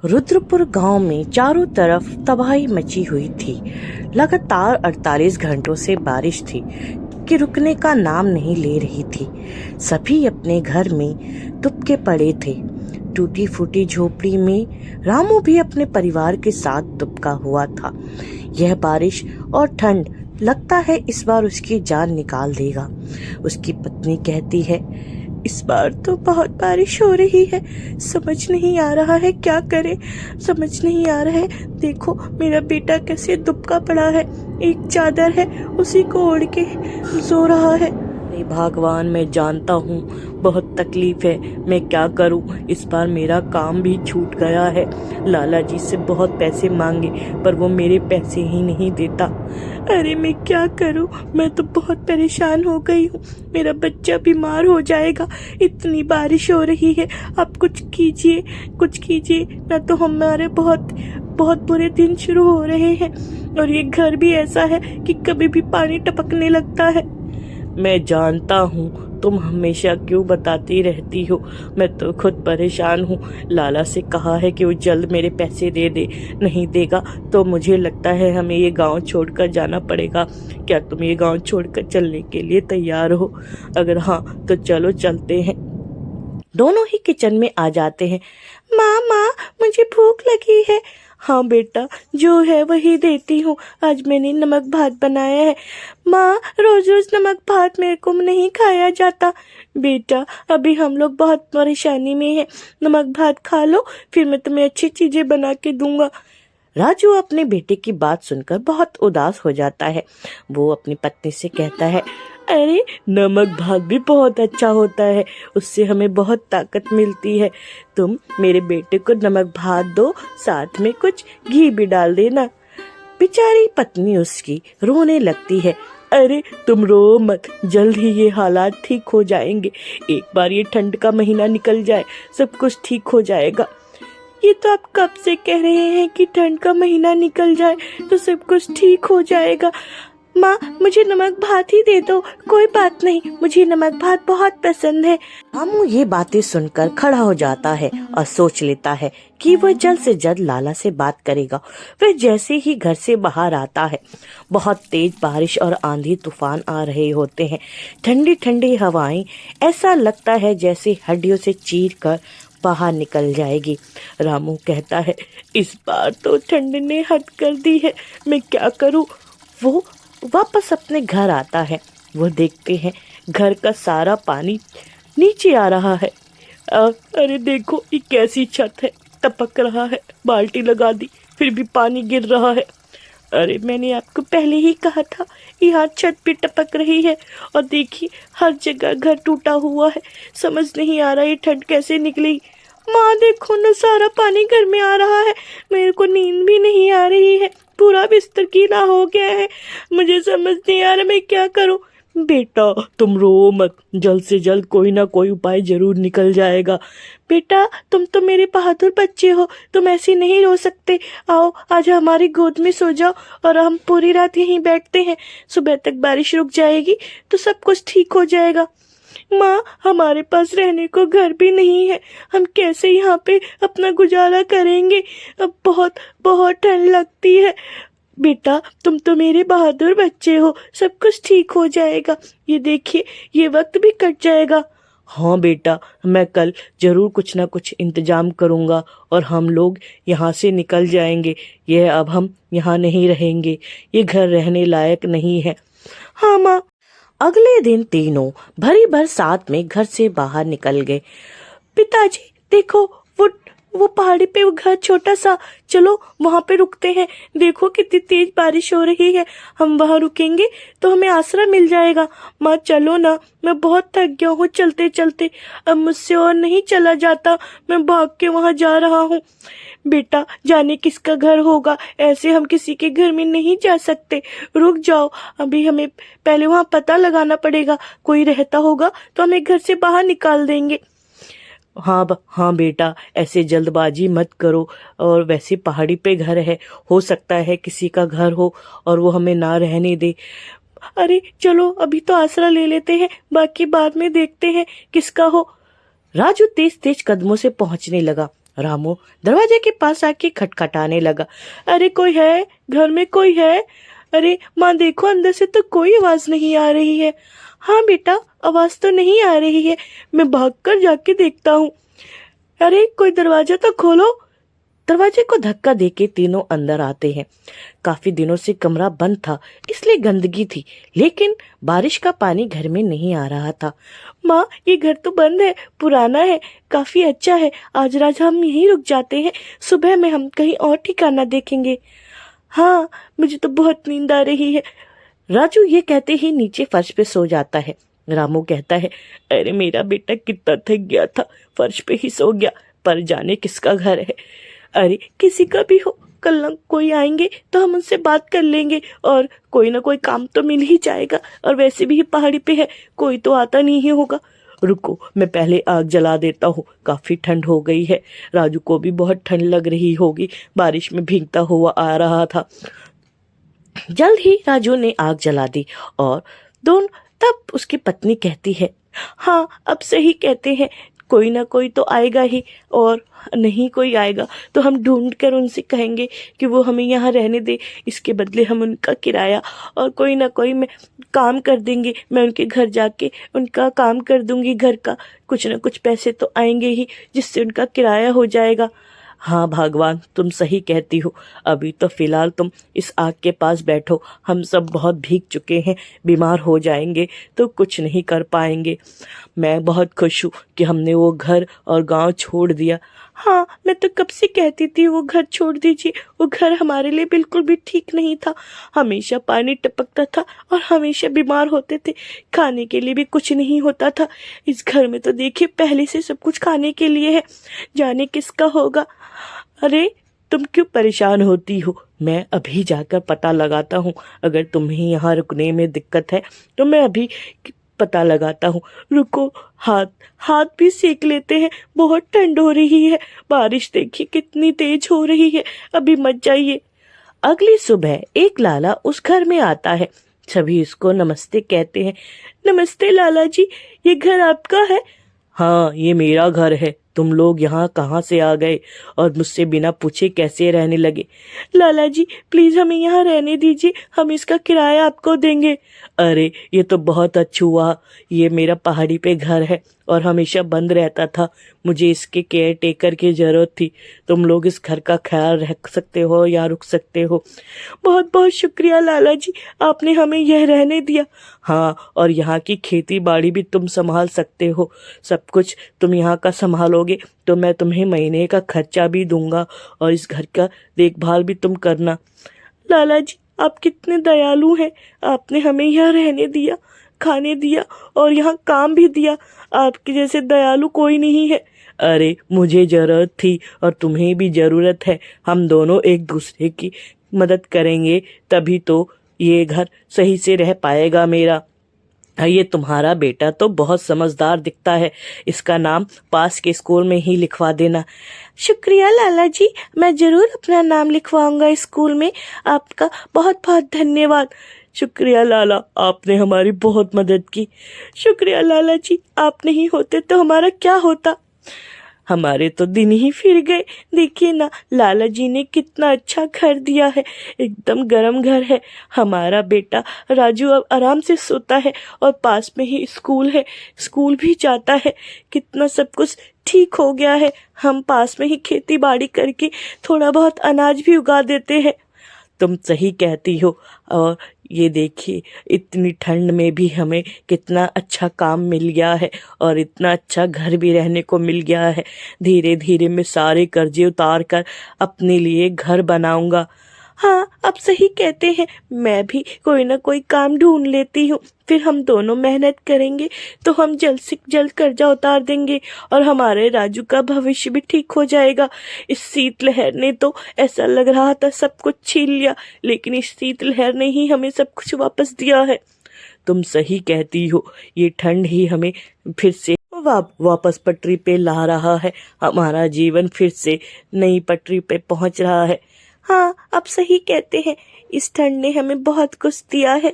रुद्रपुर गांव में चारों तरफ तबाही मची हुई थी। लगातार 48 घंटों से बारिश थी कि रुकने का नाम नहीं ले रही थी। सभी अपने घर में दुबके पड़े थे। टूटी फूटी झोपड़ी में रामू भी अपने परिवार के साथ दुबका हुआ था। यह बारिश और ठंड लगता है इस बार उसकी जान निकाल देगा। उसकी पत्नी कहती है, इस बार तो बहुत बारिश हो रही है, समझ नहीं आ रहा है क्या करे, समझ नहीं आ रहा है। देखो मेरा बेटा कैसे दुबका पड़ा है, एक चादर है उसी को ओढ़ के सो रहा है। अरे भगवान, मैं जानता हूँ बहुत तकलीफ है, मैं क्या करूँ। इस बार मेरा काम भी छूट गया है। लाला जी से बहुत पैसे मांगे पर वो मेरे पैसे ही नहीं देता। अरे मैं क्या करूँ, मैं तो बहुत परेशान हो गई हूँ। मेरा बच्चा बीमार हो जाएगा, इतनी बारिश हो रही है। आप कुछ कीजिए, कुछ कीजिए ना तो हमारे बहुत बहुत बुरे दिन शुरू हो रहे हैं। और ये घर भी ऐसा है कि कभी भी पानी टपकने लगता है। मैं जानता हूँ तुम हमेशा क्यों बताती रहती हो, मैं तो खुद परेशान हूँ। लाला से कहा है कि वो जल्द मेरे पैसे दे दे, नहीं देगा तो मुझे लगता है हमें ये गांव छोड़कर जाना पड़ेगा। क्या तुम ये गांव छोड़कर चलने के लिए तैयार हो? अगर हाँ तो चलो चलते हैं। दोनों ही किचन में आ जाते हैं। माँ मुझे भूख लगी है। हाँ बेटा, जो है वही देती हूँ। आज मैंने नमक भात बनाया है। माँ, रोज रोज नमक भात मेरे को नहीं खाया जाता। बेटा, अभी हम लोग बहुत परेशानी में हैं, नमक भात खा लो, फिर मैं तुम्हें अच्छी चीजें बना के दूंगा। राजू अपने बेटे की बात सुनकर बहुत उदास हो जाता है। वो अपनी पत्नी से कहता है, अरे नमक भात भी बहुत अच्छा होता है, उससे हमें बहुत ताकत मिलती है। तुम मेरे बेटे को नमक भात दो, साथ में कुछ घी भी डाल देना। बेचारी पत्नी उसकी रोने लगती है। अरे तुम रो मत, जल्द ही ये हालात ठीक हो जाएंगे। एक बार ये ठंड का महीना निकल जाए, सब कुछ ठीक हो जाएगा। ये तो आप कब से कह रहे हैं कि ठंड का महीना निकल जाए तो सब कुछ ठीक हो जाएगा। माँ, मुझे नमक भात ही दे दो, कोई बात नहीं, मुझे नमक भात बहुत पसंद है। रामू ये बातें सुनकर खड़ा हो जाता है और सोच लेता है कि वह जल्द से जल्द लाला से बात करेगा। वह जैसे ही घर से बाहर आता है, बहुत तेज बारिश और आंधी तूफान आ रहे होते हैं। ठंडी ठंडी हवाएं, ऐसा लगता है जैसे हड्डियों से चीर कर बाहर निकल जाएगी। रामू कहता है, इस बार तो ठंड ने हद कर दी है, मैं क्या करूँ। वो वापस अपने घर आता है। वो देखते हैं घर का सारा पानी नीचे आ रहा है। अरे देखो ये कैसी छत है, टपक रहा है। बाल्टी लगा दी फिर भी पानी गिर रहा है। अरे मैंने आपको पहले ही कहा था, यहाँ छत भी टपक रही है। और देखिए हर जगह घर टूटा हुआ है। समझ नहीं आ रहा ये ठंड कैसे निकली। माँ देखो ना, सारा पानी घर में आ रहा है, मेरे को नींद भी नहीं आ रही है, पूरा बिस्तर गीला हो गया है, मुझे समझ नहीं आ रहा मैं क्या करूं। बेटा तुम रो मत, जल्द से जल्द कोई ना कोई उपाय जरूर निकल जाएगा। बेटा तुम तो मेरे बहादुर बच्चे हो, तुम ऐसे नहीं रो सकते। आओ आज हमारी गोद में सो जाओ और हम पूरी रात यहीं बैठते हैं। सुबह तक बारिश रुक जाएगी तो सब कुछ ठीक हो जाएगा। माँ, हमारे पास रहने को घर भी नहीं है, हम कैसे यहाँ पे अपना गुजारा करेंगे। अब बहुत बहुत ठंड लगती है। बेटा तुम तो मेरे बहादुर बच्चे हो, सब कुछ ठीक हो जाएगा। ये देखिए ये वक्त भी कट जाएगा। हाँ बेटा, मैं कल जरूर कुछ ना कुछ इंतजाम करूँगा और हम लोग यहाँ से निकल जाएंगे। यह अब हम यहाँ नहीं रहेंगे, ये घर रहने लायक नहीं है। हाँ माँ। अगले दिन तीनों भरी बरसात में घर से बाहर निकल गए। पिताजी देखो, वो पहाड़ी पे वो घर छोटा सा, चलो वहां पे रुकते हैं। देखो कितनी तेज बारिश हो रही है, हम वहां रुकेंगे तो हमें आसरा मिल जाएगा। माँ चलो ना, मैं बहुत थक गया हूँ चलते चलते, अब मुझसे और नहीं चला जाता, मैं भाग के वहां जा रहा हूँ। बेटा जाने किसका घर होगा, ऐसे हम किसी के घर में नहीं जा सकते, रुक जाओ, अभी हमें पहले वहां पता लगाना पड़ेगा, कोई रहता होगा तो हमें घर से बाहर निकाल देंगे। हाँ बेटा, ऐसे जल्दबाजी मत करो। और वैसे पहाड़ी पे घर है, हो सकता है किसी का घर हो और वो हमें ना रहने दे। अरे चलो अभी तो आसरा ले लेते हैं, बाकी बाद में देखते हैं किसका हो। राजू तेज तेज कदमों से पहुंचने लगा। रामू दरवाजे के पास आके खटखटाने लगा। अरे कोई है? घर में कोई है? अरे माँ देखो, अंदर से तो कोई आवाज नहीं आ रही है। हाँ बेटा, आवाज तो नहीं आ रही है, मैं भागकर जाके देखता हूँ। अरे कोई दरवाजा तो खोलो। दरवाजे को धक्का देके तीनों अंदर आते हैं। काफी दिनों से कमरा बंद था, इसलिए गंदगी थी, लेकिन बारिश का पानी घर में नहीं आ रहा था। माँ ये घर तो बंद है, पुराना है, काफी अच्छा है। आज रात हम यहीं रुक जाते हैं, सुबह में हम कहीं और ठिकाना देखेंगे। हाँ मुझे तो बहुत नींद आ रही है। राजू ये कहते ही नीचे फर्श पे सो जाता है। रामू कहता है, अरे मेरा बेटा कितना थक गया था, फर्श पे ही सो गया, पर जाने किसका घर है। अरे किसी का भी हो, कल ना कोई आएंगे तो हम उनसे बात कर लेंगे और कोई ना कोई काम तो मिल ही जाएगा। और वैसे भी ये पहाड़ी पे है, कोई तो आता नहीं होगा। रुको मैं पहले आग जला देता हूँ, काफी ठंड हो गई है। राजू को भी बहुत ठंड लग रही होगी, बारिश में भीगता हुआ आ रहा था। जल्द ही राजू ने आग जला दी और दोनों तब उसकी पत्नी कहती है, हाँ अब सही कहते हैं, कोई ना कोई तो आएगा ही, और नहीं कोई आएगा तो हम ढूंढ कर उनसे कहेंगे कि वो हमें यहाँ रहने दे, इसके बदले हम उनका किराया और कोई ना कोई मैं काम कर देंगे। मैं उनके घर जाके उनका काम कर दूंगी, घर का कुछ ना कुछ पैसे तो आएंगे ही, जिससे उनका किराया हो जाएगा। हाँ भगवान तुम सही कहती हो, अभी तो फिलहाल तुम इस आग के पास बैठो, हम सब बहुत भीग चुके हैं, बीमार हो जाएंगे तो कुछ नहीं कर पाएंगे। मैं बहुत खुश हूँ कि हमने वो घर और गांव छोड़ दिया। हाँ मैं तो कब से कहती थी वो घर छोड़ दीजिए, वो घर हमारे लिए बिल्कुल भी ठीक नहीं था, हमेशा पानी टपकता था और हमेशा बीमार होते थे, खाने के लिए भी कुछ नहीं होता था। इस घर में तो देखिए पहले से सब कुछ खाने के लिए है, जाने किसका होगा। अरे तुम क्यों परेशान होती हो, मैं अभी जाकर पता लगाता हूँ। अगर तुम्हें यहाँ रुकने में दिक्कत है तो मैं अभी पता लगाता हूँ। रुको, हाथ हाथ भी सेक लेते हैं, बहुत ठंड हो रही है, बारिश देखिए कितनी तेज हो रही है, अभी मत जाइए। अगली सुबह एक लाला उस घर में आता है। सभी इसको नमस्ते कहते हैं। नमस्ते लाला जी, ये घर आपका है? हाँ ये मेरा घर है, तुम लोग यहाँ कहाँ से आ गए और मुझसे बिना पूछे कैसे रहने लगे? लाला जी प्लीज हमें यहाँ रहने दीजिए, हम इसका किराया आपको देंगे। अरे ये तो बहुत अच्छा हुआ, ये मेरा पहाड़ी पे घर है और हमेशा बंद रहता था, मुझे इसके केयर टेकर की जरूरत थी, तुम लोग इस घर का ख्याल रख सकते हो या रुक सकते हो। बहुत बहुत शुक्रिया लाला जी, आपने हमें यह रहने दिया। हाँ और यहाँ की खेती बाड़ी भी तुम संभाल सकते हो, सब कुछ तुम यहाँ का संभालोगे तो मैं तुम्हें महीने का खर्चा भी दूंगा और इस घर का देखभाल भी तुम करना। लाला जी आप कितने दयालु हैं, आपने हमें यहाँ रहने दिया, खाने दिया और यहाँ काम भी दिया, आपके जैसे दयालु कोई नहीं है। अरे मुझे जरूरत थी और तुम्हें भी जरूरत है, हम दोनों एक दूसरे की मदद करेंगे तभी तो ये घर सही से रह पाएगा मेरा। ये तुम्हारा बेटा तो बहुत समझदार दिखता है, इसका नाम पास के स्कूल में ही लिखवा देना। शुक्रिया लाला जी, मैं जरूर अपना नाम लिखवाऊंगा स्कूल में, आपका बहुत बहुत धन्यवाद। शुक्रिया लाला, आपने हमारी बहुत मदद की। शुक्रिया लाला जी, आप नहीं होते तो हमारा क्या होता, हमारे तो दिन ही फिर गए। देखिए ना लाला जी ने कितना अच्छा घर दिया है, एकदम गर्म घर है। हमारा बेटा राजू अब आराम से सोता है और पास में ही स्कूल है, स्कूल भी जाता है, कितना सब कुछ ठीक हो गया है। हम पास में ही खेती बाड़ी करके थोड़ा बहुत अनाज भी उगा देते हैं। तुम सही कहती हो, और ये देखिए इतनी ठंड में भी हमें कितना अच्छा काम मिल गया है और इतना अच्छा घर भी रहने को मिल गया है। धीरे धीरे मैं सारे कर्जे उतार कर अपने लिए घर बनाऊंगा। हाँ आप सही कहते हैं, मैं भी कोई ना कोई काम ढूंढ लेती हूँ, फिर हम दोनों मेहनत करेंगे तो हम जल्द से जल्द कर्जा उतार देंगे और हमारे राजू का भविष्य भी ठीक हो जाएगा। इस शीतलहर ने तो ऐसा लग रहा था सब कुछ छीन लिया, लेकिन इस शीतलहर ने ही हमें सब कुछ वापस दिया है। तुम सही कहती हो, ये ठंड ही हमें फिर से वापस पटरी पे ला रहा है, हमारा जीवन फिर से नई पटरी पे पहुंच रहा है। हाँ आप सही कहते हैं, इस ठंड ने हमें बहुत कुछ दिया है।